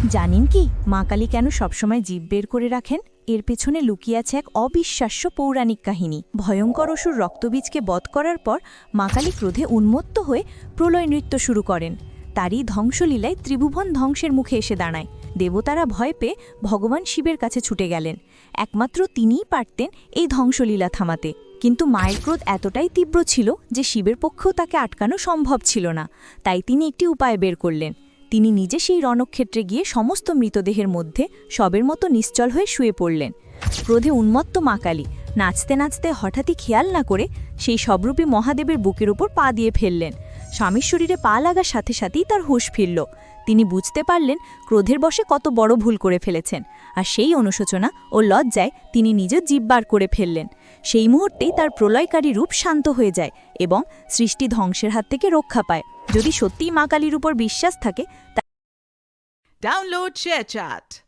জানেন কি মা কালী কেন সবসময় জিভ বের করে রাখেন? এর পেছনে লুকিয়ে আছে এক অবিশ্বাস্য পৌরাণিক কাহিনী। ভয়ঙ্কর অসুর রক্তবীজকে বধ করার পর মা কালী ক্রোধে উন্মত্ত হয়ে প্রলয় নৃত্য শুরু করেন। তারই ধ্বংসলীলায় ত্রিভুবন ধ্বংসের মুখে এসে দাঁড়ায়। দেবতারা ভয় পেয়ে ভগবান শিবের কাছে ছুটে গেলেন। একমাত্র তিনিই পারতেন এই ধ্বংসলীলা থামাতে। কিন্তু মায়ের ক্রোধ এতটাই তীব্র ছিল যে শিবের পক্ষেও তাকে আটকানো সম্ভব ছিল না। তাই তিনি একটি উপায় বের করলেন। তিনি নিজে সেই রণক্ষেত্রে গিয়ে সমস্ত মৃতদেহের মধ্যে শবের মতো নিশ্চল হয়ে শুয়ে পড়লেন। ক্রোধে উন্মত্ত মা কালী নাচতে নাচতে হঠাৎই খেয়াল না করে সেই সবরূপী মহাদেবের বুকের উপর পা দিয়ে ফেললেন। স্বামীর শরীরে পা লাগার সাথে সাথেই তার হুঁশ ফিরল। তিনি বুঝতে পারলেন ক্রোধের বশে কত বড় ভুল করে ফেলেছেন, আর সেই অনুশোচনা ও লজ্জায় তিনি নিজের জিভ বার করে ফেললেন। সেই মুহূর্তেই তার প্রলয়কারী রূপ শান্ত হয়ে যায় এবং সৃষ্টি ধ্বংসের হাত থেকে রক্ষা পায়। যদি সত্যিই মা কালীর উপর বিশ্বাস থাকে Download ShareChat.